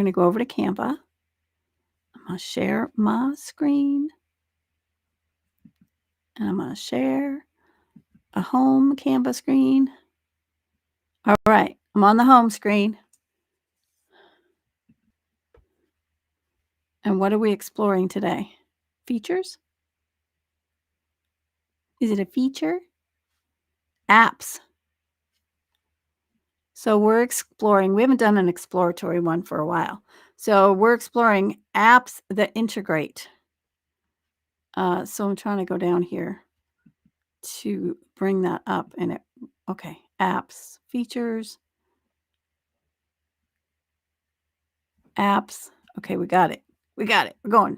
going to go over to Canva. I'm going to share my screen. And I'm going to share a home Canva screen. All right, I'm on the home screen. And what are we exploring today? Features? Is it a feature? Apps. So we're exploring, we haven't done an exploratory one for a while. So we're exploring apps that integrate. So I'm trying to go down here to bring that up. And okay, apps, features, apps. Okay, we got it. We're going.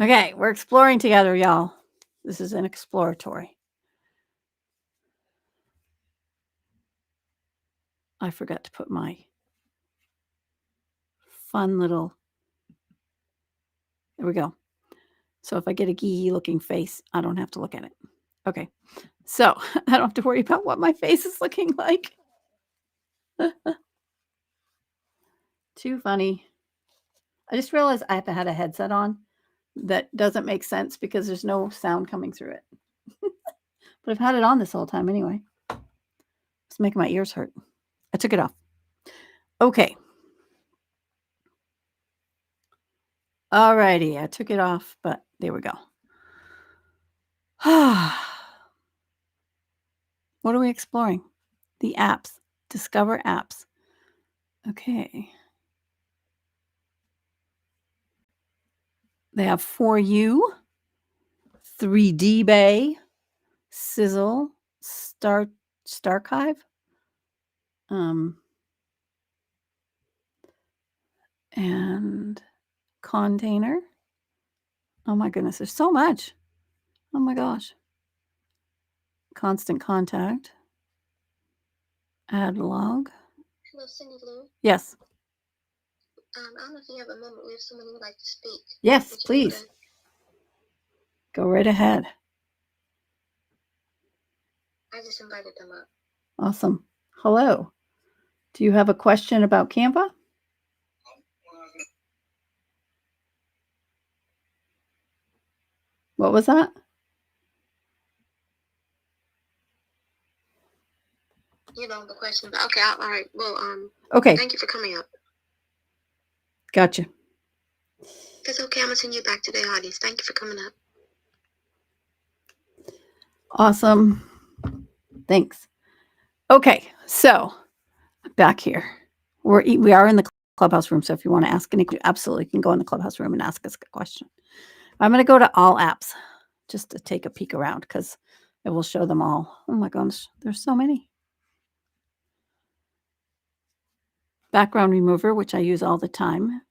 Okay, we're exploring together, y'all. This is an exploratory. I forgot to put my fun little, there we go. So if I get a geeky looking face, I don't have to look at it. Okay, so I don't have to worry about what my face is looking like. Too funny. I just realized I have had a headset on that doesn't make sense because there's no sound coming through it. But I've had it on this whole time anyway. It's making my ears hurt. I took it off. Okay. Alrighty, I took it off, but there we go. What are we exploring? The apps. Discover apps. Okay. They have For You, 3D Bay, Sizzle, Starchive, and Container. Oh my goodness, there's so much. Oh my gosh. Constant Contact. Add log. Hello, Cindy Lou. Yes. I don't know if you have a moment. We have someone who would like to speak. Yes, please. Go right ahead. I just invited them up. Awesome. Hello. Do you have a question about Canva? What was that? You know the question. Okay, all right. Well, okay. Thank you for coming up. Gotcha. It's okay. I'm gonna send you back to the audience. Thank you for coming up. Awesome. Thanks. Okay, so back here. We are in the Clubhouse room, so if you want to ask any, you absolutely can go in the Clubhouse room and ask us a question. I'm going to go to all apps just to take a peek around because it will show them all. Oh my gosh, there's so many. Background remover, which I use all the time.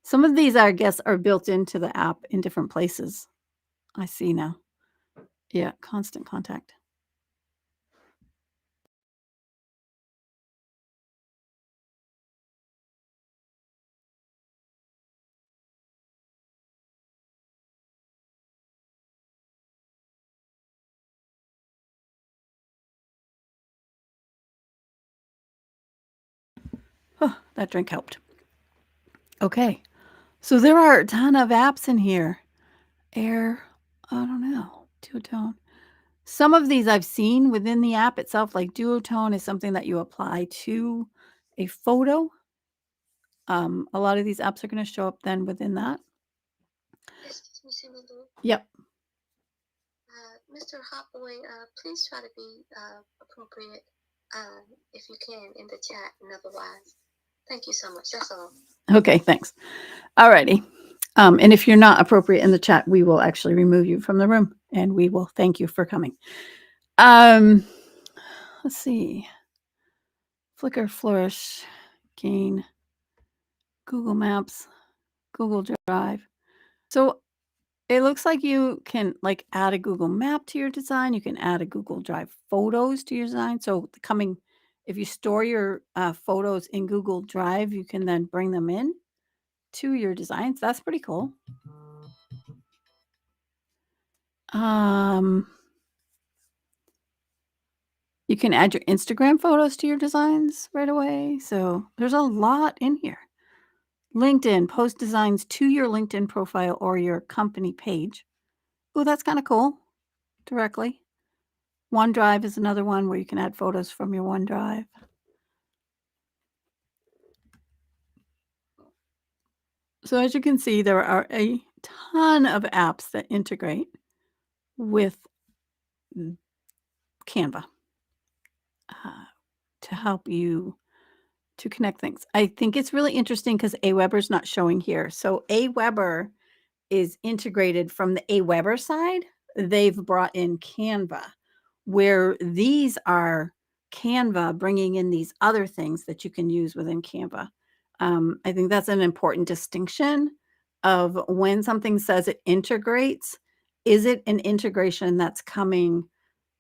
Some of these, I guess, are built into the app in different places. I see now. Yeah, Constant Contact. Oh, that drink helped. Okay, so there are a ton of apps in here. Air, I don't know, duotone. Some of these I've seen within the app itself, like duotone is something that you apply to a photo. A lot of these apps are going to show up then within that. Excuse me, Cindy Lou. Yep. Mr. Hotboy, please try to be appropriate if you can in the chat and otherwise. Thank you so much. That's all. Okay, thanks. All righty. And if you're not appropriate in the chat, we will actually remove you from the room and we will thank you for coming. Let's see. Flickr, Flourish, Gain, Google Maps, Google Drive. So it looks like you can like add a Google Map to your design. You can add a Google Drive photos to your design. So if you store your photos in Google Drive, you can then bring them in to your designs. That's pretty cool. You can add your Instagram photos to your designs right away. So there's a lot in here. LinkedIn, post designs to your LinkedIn profile or your company page. Oh, that's kind of cool. Directly. OneDrive is another one where you can add photos from your OneDrive. So as you can see, there are a ton of apps that integrate with Canva to help you to connect things. I think it's really interesting because Aweber's not showing here. So Aweber is integrated from the Aweber side. They've brought in Canva, where these are Canva bringing in these other things that you can use within Canva. I think that's an important distinction of when something says it integrates, is it an integration that's coming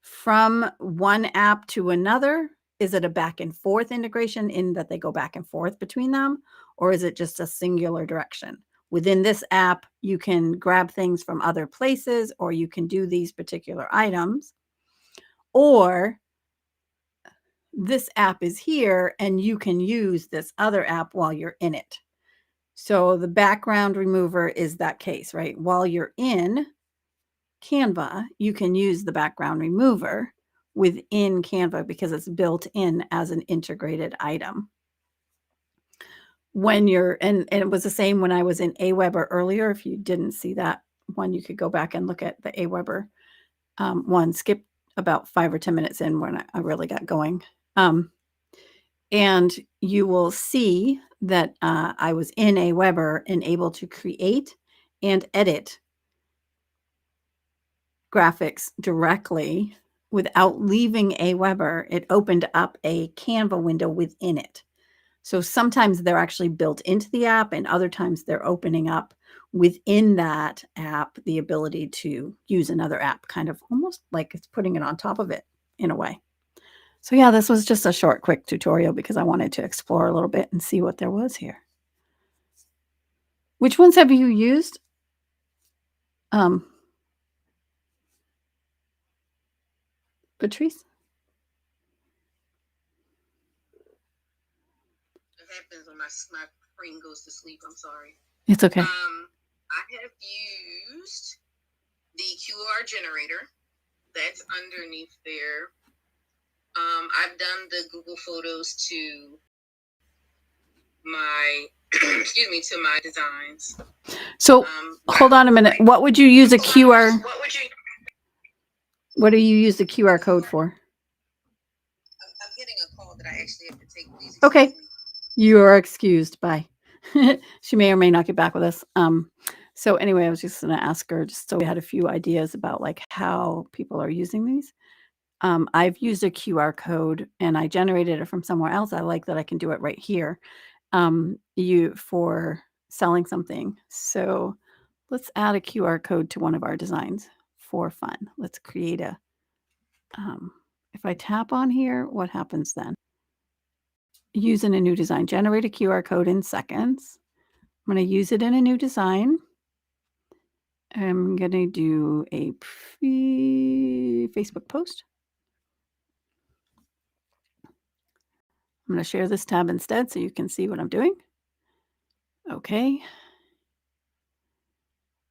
from one app to another? Is it a back and forth integration in that they go back and forth between them? Or is it just a singular direction? Within this app, you can grab things from other places, or you can do these particular items. Or this app is here and you can use this other app while you're in it. So the background remover is that case, right? While you're in Canva, you can use the background remover within Canva because it's built in as an integrated item. When you're, and it was the same when I was in Aweber earlier. If you didn't see that one, you could go back and look at the Aweber one. Skip about 5 or 10 minutes in when I really got going. And you will see that I was in Aweber and able to create and edit graphics directly without leaving Aweber. It opened up a Canva window within it. So sometimes they're actually built into the app, and other times they're opening up within that app the ability to use another app, kind of almost like it's putting it on top of it in a way. So yeah, this was just a short, quick tutorial because I wanted to explore a little bit and see what there was here. Which ones have you used? Patrice? It happens when my brain goes to sleep. I'm sorry. It's okay. I have used the QR generator that's underneath there. I've done the Google Photos to my to my designs. So hold on a minute. What would you use a QR? What do you use the QR code for? I'm getting a call that I actually have to take. Please okay. Me. You are excused. Bye. She may or may not get back with us. So anyway, I was just going to ask her just so we had a few ideas about like how people are using these. I've used a QR code and I generated it from somewhere else. I like that I can do it right here. You for selling something. So let's add a QR code to one of our designs for fun. Let's create a, if I tap on here, what happens then? Using a new design, generate a QR code in seconds. I'm going to use it in a new design. I'm going to do a Facebook post. I'm going to share this tab instead so you can see what I'm doing. Okay.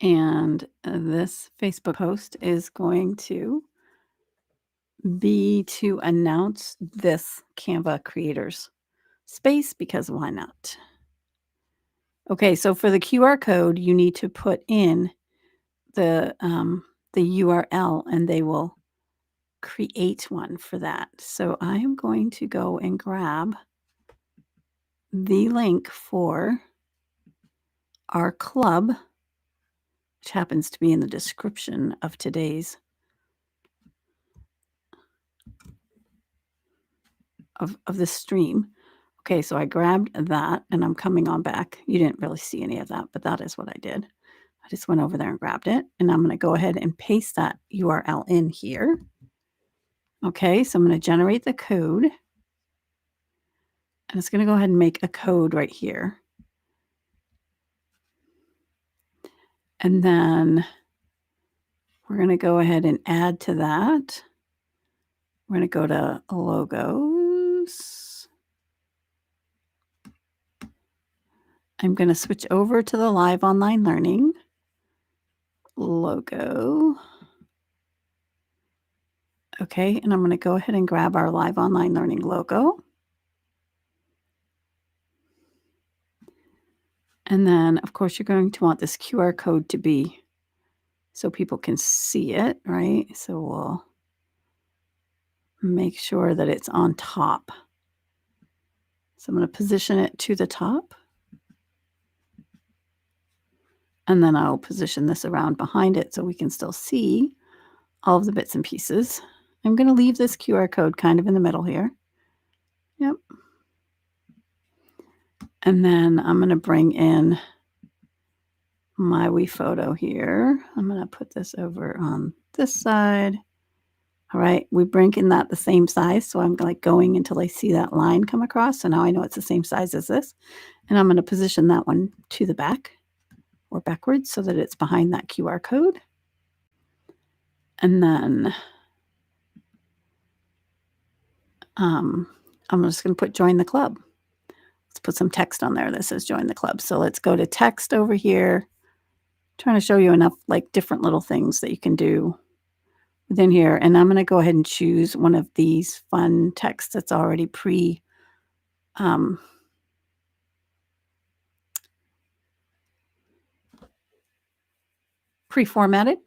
And this Facebook post is going to be to announce this Canva creators space because why not? Okay, so for the QR code, you need to put in the URL and they will create one for that. So I am going to go and grab the link for our club, which happens to be in the description of today's of this stream. Okay, so I grabbed that and I'm coming on back. You didn't really see any of that, but that is what I did. I just went over there and grabbed it, and I'm going to go ahead and paste that URL in here. Okay, so I'm going to generate the code, and it's going to go ahead and make a code right here. And then we're going to go ahead and add to that. We're going to go to logos. I'm going to switch over to the Live Online Learning logo. Okay, and I'm going to go ahead and grab our Live Online Learning logo. And then, of course, you're going to want this QR code to be so people can see it, right? So we'll make sure that it's on top. So I'm going to position it to the top. And then I'll position this around behind it so we can still see all of the bits and pieces. I'm going to leave this QR code kind of in the middle here. Yep. And then I'm going to bring in my wee photo here. I'm going to put this over on this side. All right, we bring in that the same size. So I'm like going until I see that line come across. So now I know it's the same size as this. And I'm going to position that one to the back or backwards so that it's behind that QR code. And then I'm just going to put join the club. Let's put some text on there that says join the club. So let's go to text over here. I'm trying to show you enough like different little things that you can do within here. And I'm going to go ahead and choose one of these fun texts that's already pre-formatted.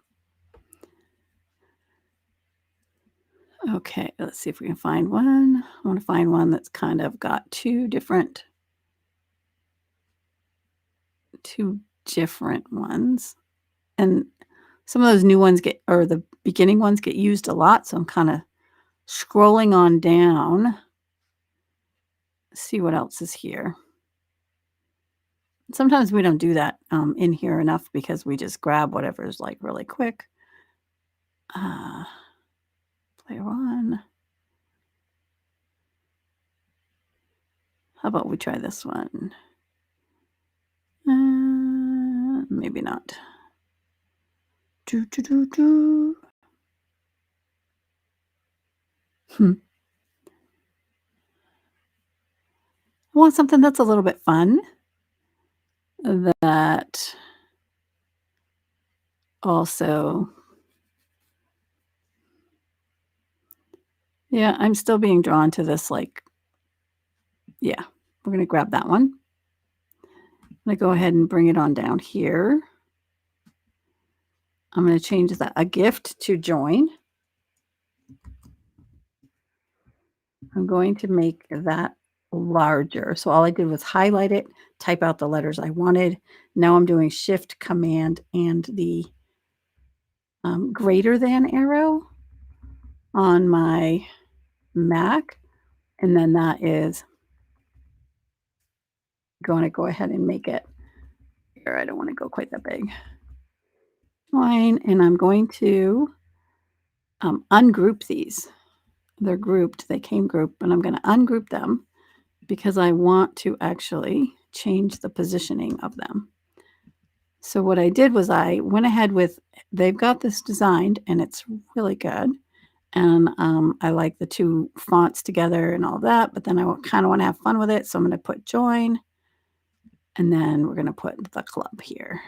Okay, let's see if we can find one. I want to find one that's kind of got two different ones. And some of those new ones or the beginning ones get used a lot. So I'm kind of scrolling on down. See what else is here. Sometimes we don't do that in here enough because we just grab whatever's like really quick. Player one. How about we try this one? Maybe not. I want something that's a little bit fun. That also, yeah, I'm still being drawn to this, like, yeah, we're going to grab that one. I'm going to go ahead and bring it on down here. I'm going to change that a gift to join. I'm going to make that larger. So all I did was highlight it, type out the letters I wanted. Now I'm doing Shift, Command, and the greater than arrow on my Mac. And then that is going to go ahead and make it here. I don't want to go quite that big. Fine. And I'm going to ungroup these. They're grouped. They came grouped, but I'm going to ungroup them because I want to actually change the positioning of them. So what I did was I went ahead with, they've got this designed and it's really good. And I like the two fonts together and all that, but then I kind of want to have fun with it. So I'm going to put join and then we're going to put the club here.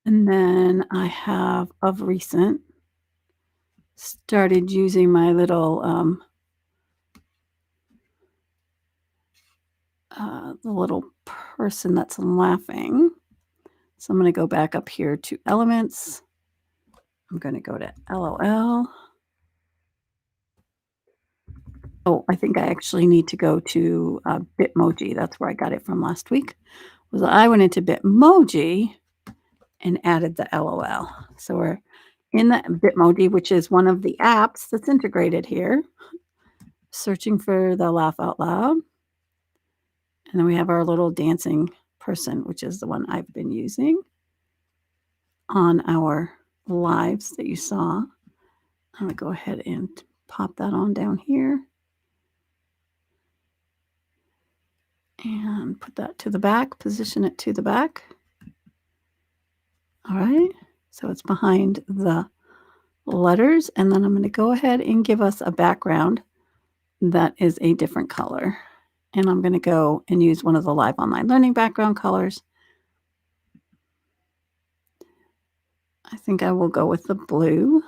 And then I have of recent started using my little the little person that's laughing. So I'm going to go back up here to elements. I'm going to go to LOL. Oh, I think I actually need to go to Bitmoji. That's where I got it from last week. Was I went into Bitmoji and added the LOL. So we're in the Bitmoji, which is one of the apps that's integrated here. Searching for the laugh out loud. And then we have our little dancing person, which is the one I've been using on our lives that you saw. I'm going to go ahead and pop that on down here. And put that to the back, position it to the back. All right. So it's behind the letters, and then I'm going to go ahead and give us a background that is a different color. And I'm going to go and use one of the live online learning background colors. I think I will go with the blue.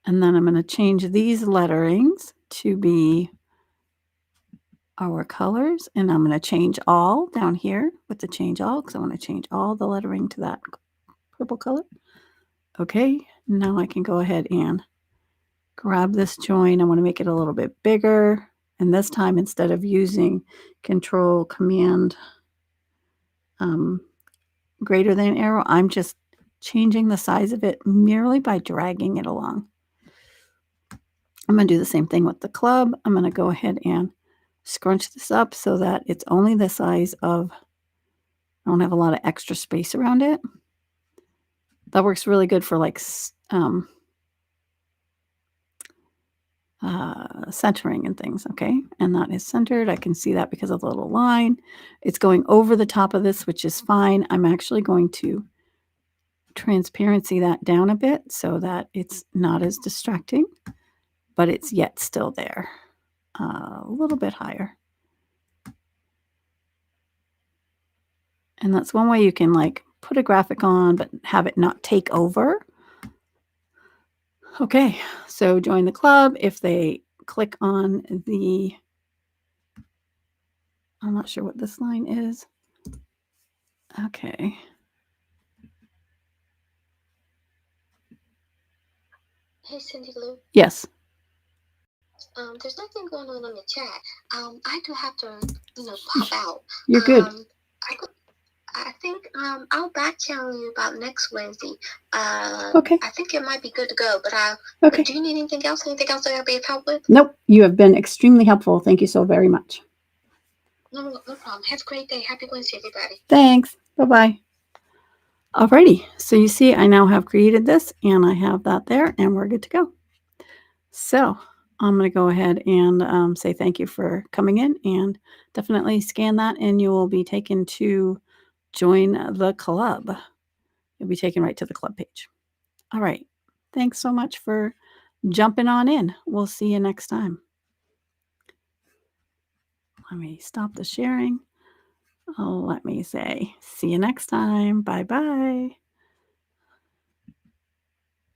And then I'm going to change these letterings to be our colors. And I'm going to change all down here with the change all, because I want to change all the lettering to that purple color. Okay, now I can go ahead and grab this join. I want to make it a little bit bigger. And this time, instead of using Control Command greater than arrow, I'm just changing the size of it merely by dragging it along. I'm going to do the same thing with the club. I'm going to go ahead and scrunch this up so that it's only the size of, I don't have a lot of extra space around it. That works really good for like centering and things. Okay, and that is centered. I can see that because of the little line. It's going over the top of this, which is fine. I'm actually going to transparency that down a bit so that it's not as distracting, but it's yet still there. A little bit higher. And that's one way you can like put a graphic on, but have it not take over. Okay, so join the club. If they click on the, I'm not sure what this line is. Okay. Hey, Cindy Lou. Yes. There's nothing going on in the chat. I do have to, pop out. You're good. I think I'll back channel you about next Wednesday. Okay. I think it might be good to go, but okay. Do you need anything else? Anything else I can be of help with? Nope. You have been extremely helpful. Thank you so very much. No problem. Have a great day. Happy Wednesday, everybody. Thanks. Bye-bye. Alrighty. So you see, I now have created this and I have that there and we're good to go. So I'm going to go ahead and say thank you for coming in, and definitely scan that and you will be taken to join the club. You'll be taken right to the club page. All right. Thanks so much for jumping on in. We'll see you next time. Let me stop the sharing. Let me say, see you next time. Bye-bye.